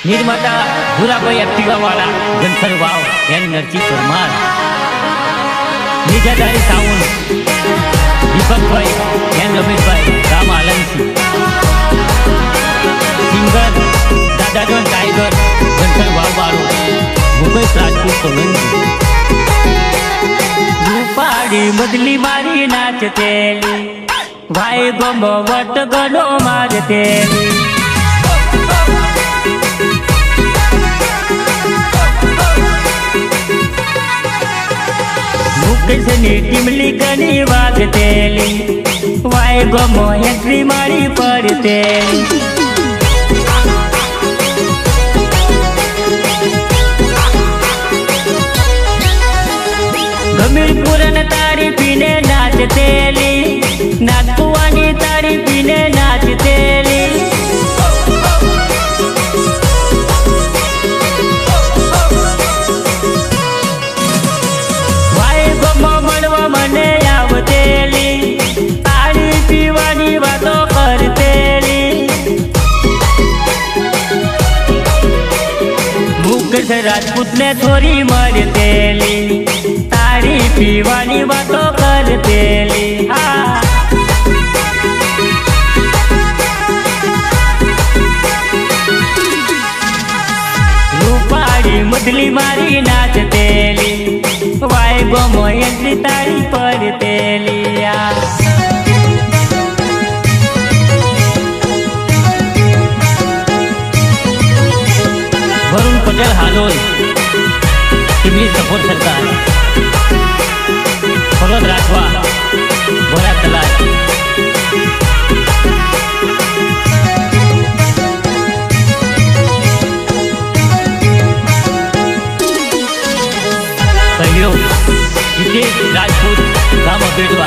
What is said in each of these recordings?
निर्माता भूराभाई एक्टिवावाला गणसर वाव यांनी नरची परमार निजादारी सावंत दीपकभाई यांनी रमेशभाई राम आलंसी सिंगर दादाजन टाइगर गणसर वाव बारो भूपेश राजपूत सोलंकी रूपाड़ी बदली मारी नाचतेली भाई गमो वट गलो मारतेली मुकेशनी टिमली कनी वागतेली वाय गमो एंट्री मारी पड़तेली गमीर पुरन तारी पीने नाचतेली नागपुवानी तारी पीने नाचतेली वाय गमो मनवा मने आवतेली तारी पीवानी वातो करतेली मुकेश राजपूत ने थोड़ी मरतेली तारी पीवानी बातों करतेली रूपाड़ी मदली मारी नाचतेली वाय गमो एंट्री तारी पड़तेली वरुण पटेल हालोल टिमली सपोर्ट सरकार फरोज राठवा भोला तलाश सहयोग जितेश राजपूत राम बेटवा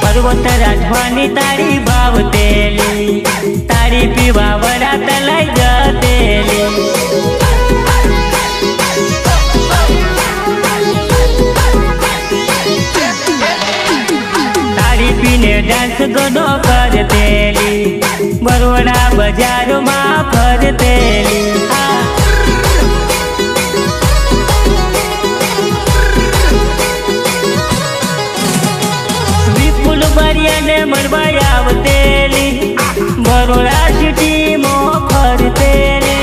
पर्वत राजवानी तारी भावतेली तारी पीवा वरा तलाई जतेली तारी पीने डांस गनो करतेली बरोड़ा बाजार में फरतेली ने मरवाई आवतेली बरोड़ा सिटी मो फरतेली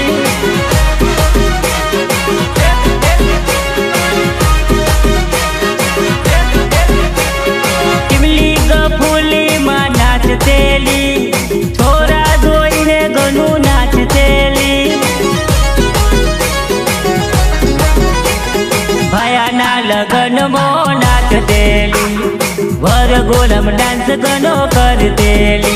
टिमली गफूली मां नाचतेली छोरा जोईने गनु नाचतेली भयाना लगन मो नाचतेली वर गोलम डांस गनो करतेली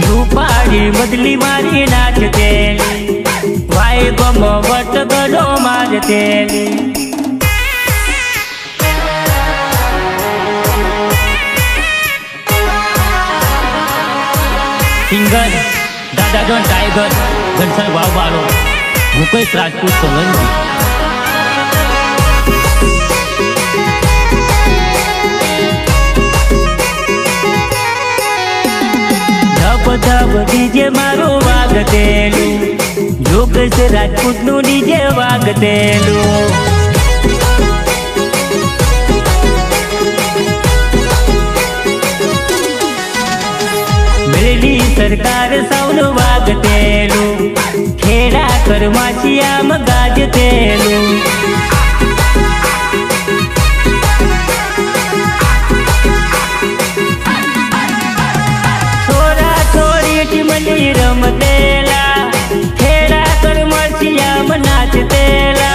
रूपाड़ी बदली मारी नाचतेली वाय गमो वट गनो मारतेली सिंगर दादाजन टाइगर गणसर वाव बारो भूपेश राजपूत सोलंकी धब धब डीजे मारो वागतेलू योगेश राजपूत नु डीजे वागतेलू मेली सरकार साउन वागतेलू खेड़ा कर माचियाम गाजतेलू छोरा छोरी टिमली रमतेला खेड़ा कर माचियाम नाचतेला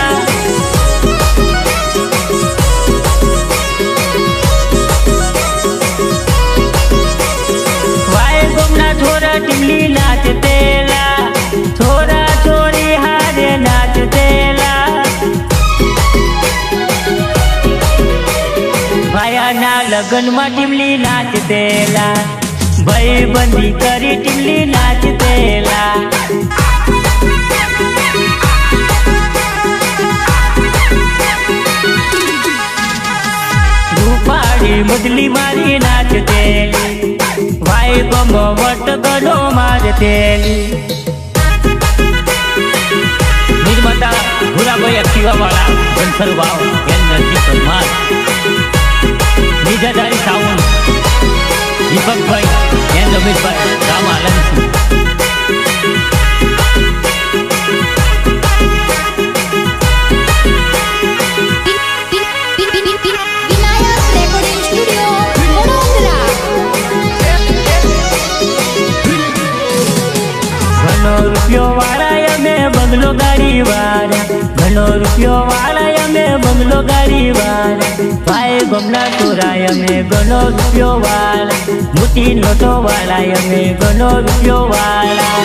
वाय गमना छोरा टिमली नाचतेला छोरा छोरी हारे नाचतेला લગનમાં ટીમલી નાચતેલા ભાઈ બંધી કરી ટીમલી નાચતેલા રૂપાળી મુદલી મારી નાચતેલી ભાઈ ગમો વટ ગણો મારતેલી નિર્માતા ભૂરાભાઈ અખીવાવાળા ઘનસર વાવ એનર્જી પરમાર બીજાધારી સાઉન્ડ દીપકભાઈ એન રમેશભાઈ રામ આલમસિંહ રૂપિયો વાળા અમે બંગલો ગાડી વાળા ઘણો રૂપિયો વાળા અમે બંગલો ગાડી વાળા ભાઈ ગમના ચોરાય અમે ઘણો રૂપિયો વાળા મોટી નોટો વાળા અમે ઘણો રૂપિયો વાળા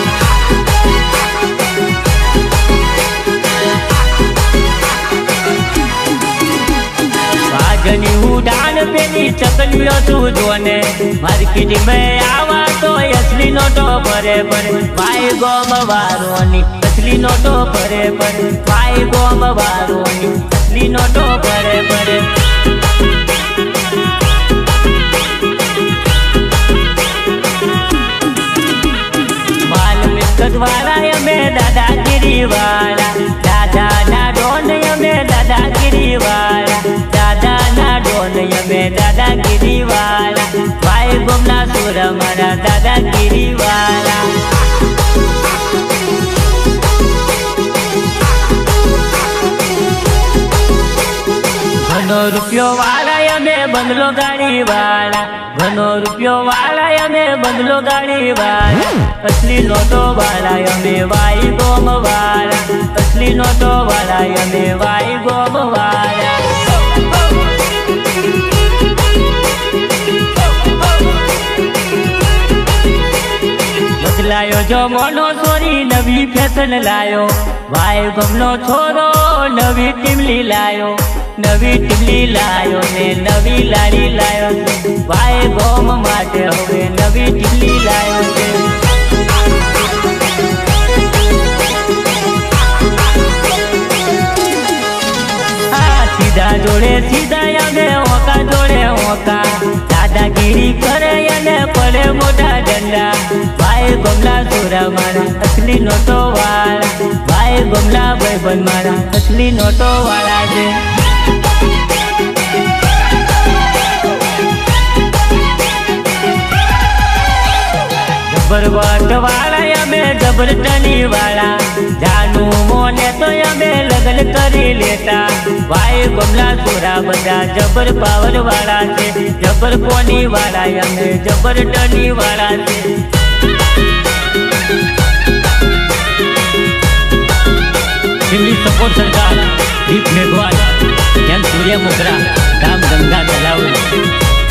ભાગની ઉડાન પેલી ચકલીઓ તું જોને માર્કેટ મેં આવા તો અસલી નોટો ભરે ભરે ભાઈ ગોમ વારોની અસલી નોટો ભરે ભરે ભાઈ ગોમ વારોની અસલી નોટો ભરે ભરે માલ મિલકત વાળા અમે દાદાગીરી વાળા દાદાના ડોન અમે દાદાગીરી વાળા દાદાના ડોન અમે દાદાગીરી વાળા ભાઈ ગોમના સુર મારા દાદાગીરી વાળા ઘણો રૂપિયો વાળા અમે બંગલો ગાડી વાળા ઘણો રૂપિયો વાળા અમે બંગલો ગાડી વાળા અસલી નોટો વાળા અમે વાઈ ગોમ વાળા અસલી નોટો વાળા અમે વાઈ ગોમ વાળા બદલાયો જો મોનો સોરી નવી ફેશન લાયો ભાઈ ગમનો છોરો નવી ટીમલી લાયો નવી ટીમલી લાયો ને નવી લાડી લાયો ભાઈ ગોમ માટે હવે નવી ટીમલી લાયો છે સીધા જોડે સીધા અને ઓકા જોડે ઓકા દાદાગીરી કરે અને પડે મોટા ડંડા ભાઈ ગમલા સોરા મારા અસલી નોટો વાળા ભાઈ ગમલા ભાઈબંધ મારા અસલી નોટો વાળા છે જબર વટ વાળા અમે જબર ટની વાળા જાનું મોને તો અમે લગન કરી લેતા ભાઈ ગમલા સોરા બધા જબર પાવર વાળા છે જબર કોની વાળા અમે જબર ટની વાળા છે દિલ્હી સપોર્ટ સરકાર દીપ મેઘવાલ એન સૂર્ય મોગરા રામ ગંગા તલાવ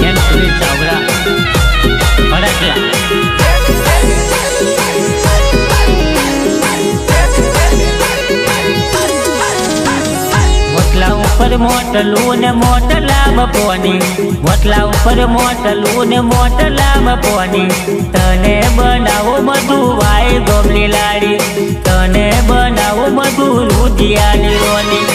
એન સુરેશ ચાવડા ભડકલા મોટલા ઉપર મોટલું ને મોટલા બપોની મોટલા ઉપર મોટલું ને મોટલા બપોની તને બનાવો બધું વાય ગોમલી લાડી તને બનાવો બધું રુધિયાની રોની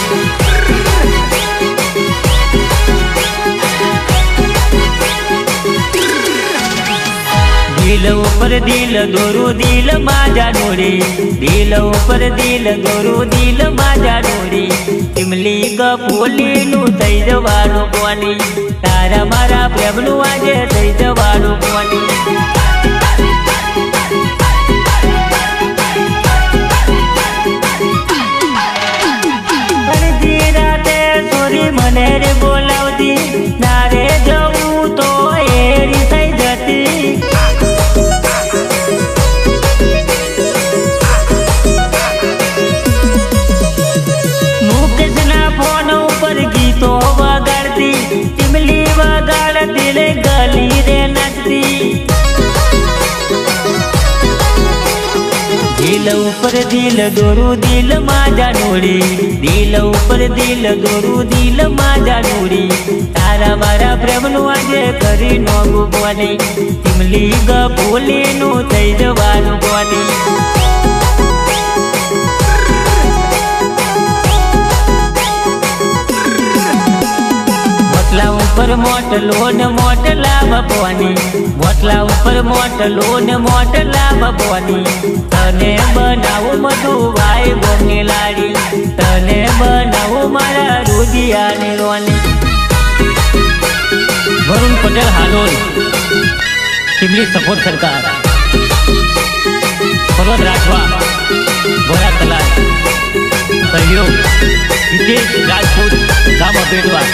દિલ ઉપર દિલ દોરું દિલ માજા ડોરી દિલ ઉપર દિલ દોરું દિલ માજા ડોરી ટીમલી ગપોલી નું થઈ જવાનું કોની તારા મારા પ્રેમનું આજે થઈ જવાનું કોની અડધી રાતે સોરી મને રે બોલાવતી ના રે જવું તો એરી થઈ જતી ગીતો વગાડતી ટીમલી વગાડતી રે ગલી રે નચતી દિલ ઉપર ઉપર દિલ દોરું દિલ માં જાનોડી, દિલ ઉપર દિલ દોરું દિલ માં જાનોડી, તારા મારા પ્રેમનું આજે કરી નો ગુવાની, ચીમલી ગપોલીનું થઈ જવાનું ગવાની. મોટલા ઉપર મોટલો ને મોટલા ભગવાની, મોટલા ઉપર મોટલો ને મોટલા ભગવાની, તને બનાવું બધું ભાઈ બોની લાડી, તને બનાવું મારા રોજિયાની રોની. વરુણ પટેલ હાલોલ, ચીમલી સપોર્ટ સરકાર, પર્વત રાઠવા, ભોરા તલાલ, સહયોગ હિતેશ રાજપૂત, ગામ અભેડવા.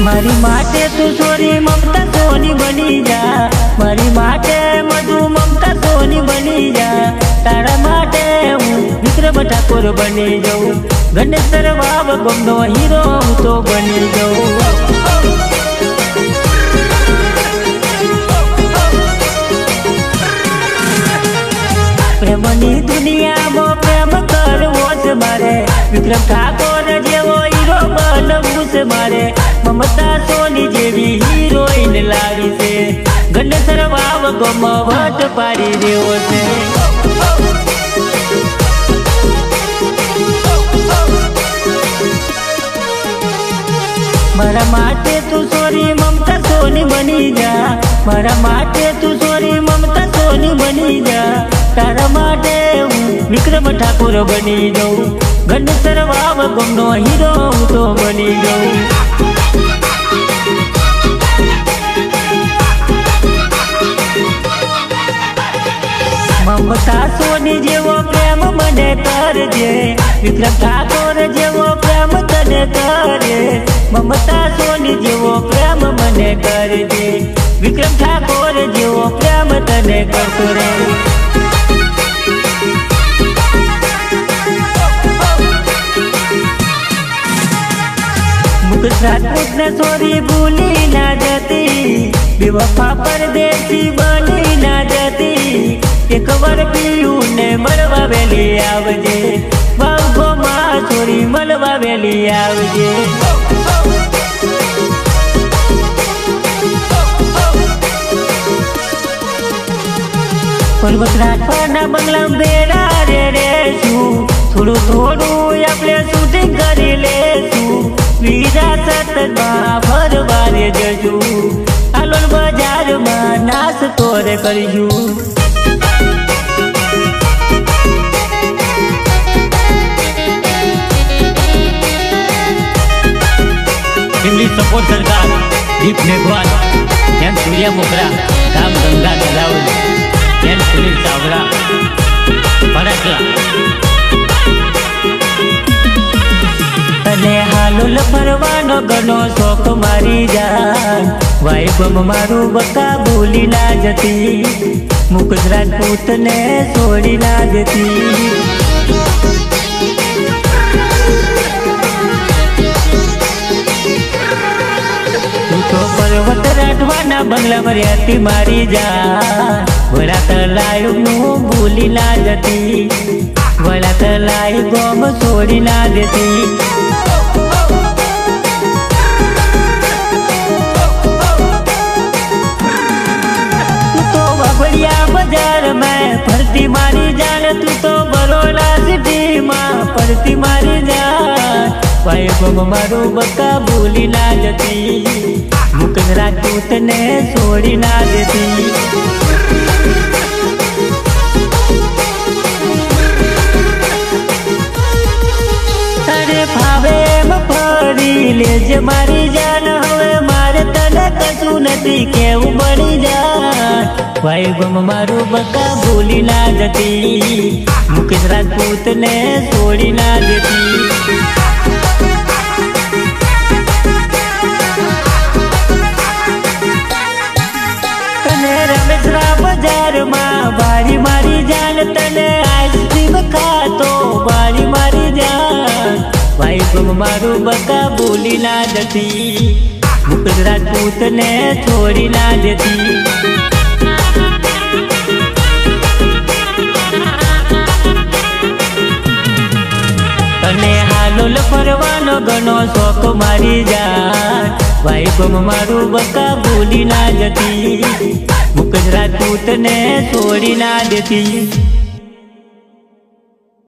મારી માટે તું સોરી મમતા સોની બની જા, મારી માટે મધુ મમતા સોની બની જા, તારા માટે હું વિક્રમ ઠાકોર બની જાઉં, ગણેશ વાવ ગમનો હીરો હું તો બની જાઉં. પ્રેમની દુનિયામાં પ્રેમ કરવો છે મારે, વિક્રમ ઠાકોર જેવો હીરો બનવું છે મારે, મમતા સોની જેવી હિરોઈન લાવી છે, ગણેશ વાવ ગમ વટ પાડી દેવો છે. મારા માટે તું સોરી મમતા સોની બની જા, મારા માટે તું સોરી મમતા સોની બની જા, તારા માટે હું વિક્રમ ઠાકોર બની જાઉં, ગણેશ વાવ ગમનો હીરો હું તો બની જાઉં. મમતા સોની જેવો પ્રેમ મને કરજે, વિક્રમ ઠાકોર જેવો પ્રેમ તને કરે, મમતા સોની જેવો પ્રેમ મને કરજે, વિક્રમ ઠાકોર જેવો પ્રેમ તને કરતો રે. રાજપૂત ને સોરી ભૂલી ના જતી, બેવફા પરદેશી બની ના જતી, એક વાર પીયું ને મળવા વેલી આવજે, બાગોમાં સોરી મળવા વેલી આવજે. પર્વત રાઠવાના બંગલા બેડા રે રેશું, થોડું થોડું આપણે શૂટિંગ કરી લેશું, વિરાસતમાં ફરવા રે જશું, હાલોલ બજારમાં નાસ્તો રે કરશું. ચીમલી સપોર્ટ સરકાર, દીપ મેઘવાલ, એમ સૂર્યા મોકરા, ગામ ગંગા તલાવલ, એમ સુનિલ ચાવડા, ભરતલા. તને હાલોલ ફરવાનો ઘણો શોખ મારી જાન, વાઇબમ મારું બકા ભૂલી ના જતી, મુકુદ રાજપૂત ને છોડી ના જતી. તું તો પર્વત રાઠવાના બંગલામાં રહેતી મારી જાન, વડા તલાયું ભૂલી ના જતી, વડા તલાય ગોમ છોડી ના દેતી. बजार में फरती मारी जान, तू तो बरोड़ा सिटी में फरती मारी जान, भाई बम मारू बका भूली ना जती, मुकुंद राजपूत ने छोड़ी ना देती. अरे भावे मफरी लेज मारी जान, हवे मारे तने कछु नथी केवू बनी जान, भाई बम मारू बका भूली ना जती, मुकेश राजपूत ने छोड़ी ना देती. तने रमेशरा बजार में बारी मारी जान, तने आइसक्रीम खातो बारी मारी जान, भाई बम मारू बका भूली ना जती, મુકુંદ રાજપૂત ને છોડી ના દેતી। તને હાલોલ ફરવાનો ઘણો શોખ મારી જાન, વાઈફમ મારું બકા ભૂલી ના જતી, મુકુંદ રાજપૂત ને છોડી ના દેતી।